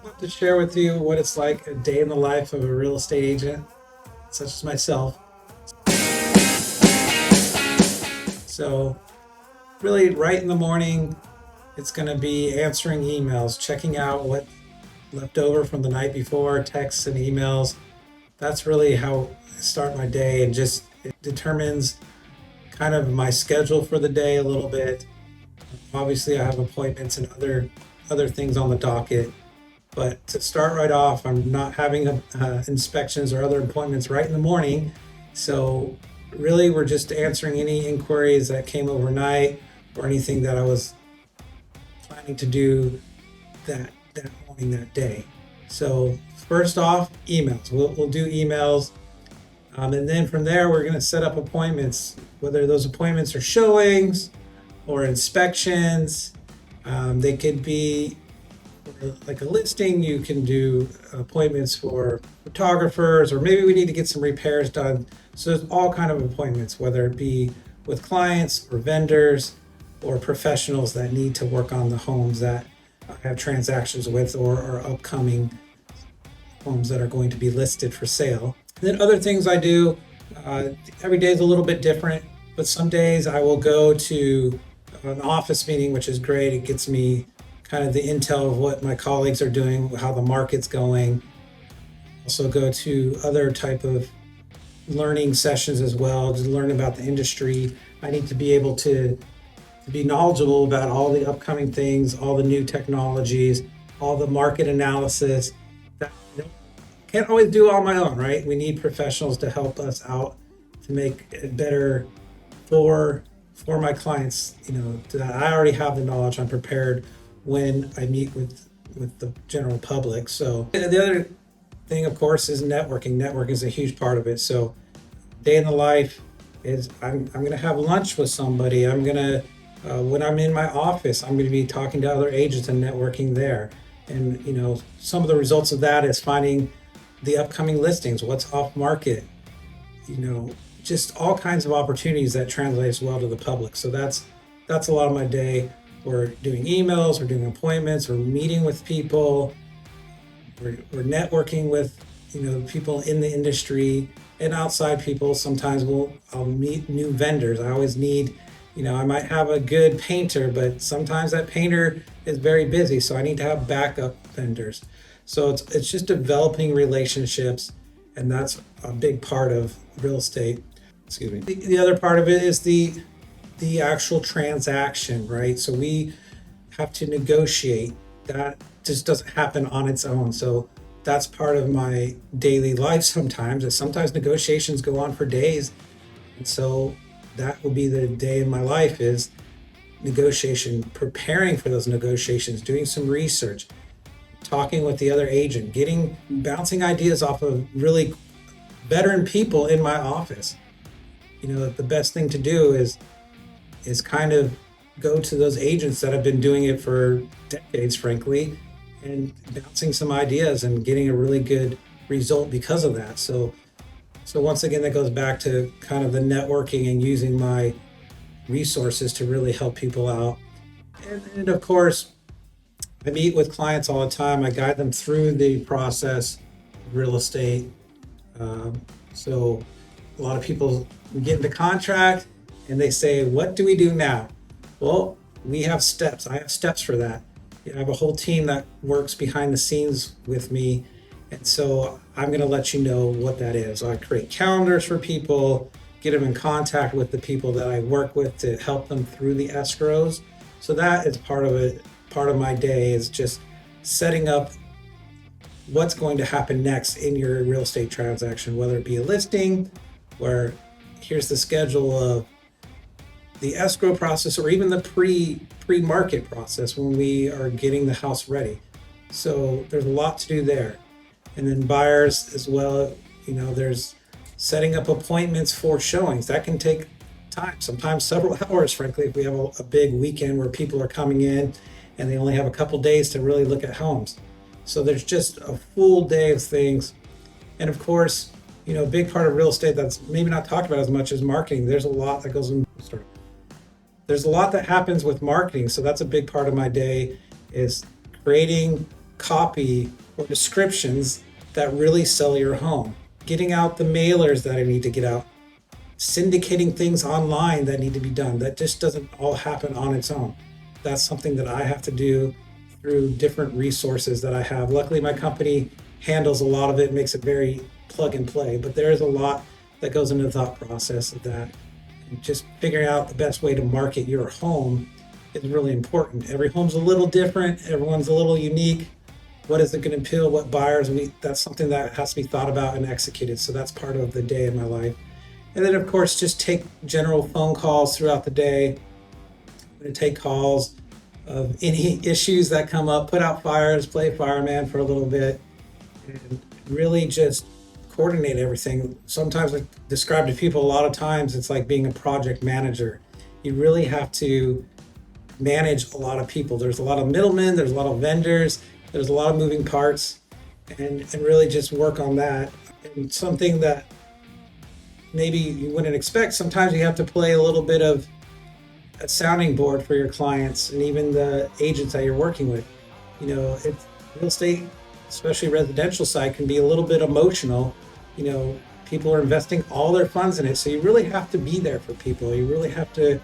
I want to share with you what it's like a day in the life of a real estate agent, such as myself. So, really, right in the morning, it's going to be answering emails, checking out what left over from the night before, texts and emails. That's really how I start my day, and just it determines kind of my schedule for the day a little bit. Obviously, I have appointments and other things on the docket. But to start right off, I'm not having inspections or other appointments right in the morning. So really, we're just answering any inquiries that came overnight or anything that I was planning to do that morning, that day. So first off, emails. We'll do emails. And then from there, we're going to set up appointments, whether those appointments are showings or inspections. They could be like a listing. You can do appointments for photographers, or maybe we need to get some repairs done. So there's all kind of appointments, whether it be with clients or vendors or professionals that need to work on the homes that I have transactions with, or are upcoming homes that are going to be listed for sale. And then other things I do, every day is a little bit different, but some days I will go to an office meeting, which is great. It gets me kind of the intel of what my colleagues are doing, how the market's going. Also go to other type of learning sessions as well to learn about the industry. I need to be able to be knowledgeable about all the upcoming things, all the new technologies, all the market analysis. That can't always do on my own, right? We need professionals to help us out to make it better for my clients. That I already have the knowledge. I'm prepared when I meet with the general public. So the other thing, of course, is networking. Networking is a huge part of it. So day in the life is I'm going to have lunch with somebody. I'm going to when I'm in my office, I'm going to be talking to other agents and networking there. And some of the results of that is finding the upcoming listings, what's off market, just all kinds of opportunities that translates well to the public. So that's a lot of my day. We're doing emails, we're doing appointments, we're meeting with people, we're networking with people in the industry and outside people. Sometimes I'll meet new vendors. I always need, I might have a good painter, but sometimes that painter is very busy, so I need to have backup vendors. So it's just developing relationships, and that's a big part of real estate. Excuse me. The other part of it is the actual transaction, right? So we have to negotiate. That just doesn't happen on its own. So that's part of my daily life sometimes. Is sometimes negotiations go on for days. And so that will be the day in my life is negotiation, preparing for those negotiations, doing some research, talking with the other agent, bouncing ideas off of really veteran people in my office. The best thing to do is kind of go to those agents that have been doing it for decades, frankly, and bouncing some ideas and getting a really good result because of that. So once again, that goes back to kind of the networking and using my resources to really help people out. And of course, I meet with clients all the time. I guide them through the process of real estate. So a lot of people get into contract and they say, what do we do now? Well, we have steps. I have steps for that. I have a whole team that works behind the scenes with me. And so I'm going to let you know what that is. I create calendars for people, get them in contact with the people that I work with to help them through the escrows. So that is part of it. Part of my day is just setting up what's going to happen next in your real estate transaction, whether it be a listing, where here's the schedule of the escrow process, or even the pre-market process when we are getting the house ready. So there's a lot to do there. And then buyers as well, there's setting up appointments for showings. That can take time, sometimes several hours, frankly, if we have a big weekend where people are coming in and they only have a couple days to really look at homes. So there's just a full day of things. And of course, a big part of real estate that's maybe not talked about as much as marketing. There's a lot that goes in. There's a lot that happens with marketing. So that's a big part of my day is creating copy or descriptions that really sell your home, getting out the mailers that I need to get out, syndicating things online that need to be done. That just doesn't all happen on its own. That's something that I have to do through different resources that I have. Luckily, my company handles a lot of it, makes it very plug and play, but there is a lot that goes into the thought process of that. And just figuring out the best way to market your home is really important. Every home's a little different, everyone's a little unique. What is it going to appeal? What buyers? That's something that has to be thought about and executed. So that's part of the day in my life. And then, of course, just take general phone calls throughout the day. I'm going to take calls of any issues that come up, put out fires, play fireman for a little bit, and really just coordinate everything. Sometimes I describe to people, a lot of times it's like being a project manager. You really have to manage a lot of people. There's a lot of middlemen, there's a lot of vendors, there's a lot of moving parts, and really just work on that. And something that maybe you wouldn't expect, sometimes you have to play a little bit of a sounding board for your clients and even the agents that you're working with. It's real estate, especially residential side, can be a little bit emotional. People are investing all their funds in it. So you really have to be there for people. You really have to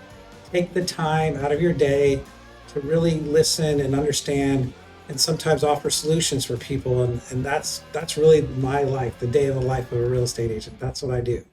take the time out of your day to really listen and understand and sometimes offer solutions for people. And that's really my life, the day in the life of a real estate agent. That's what I do.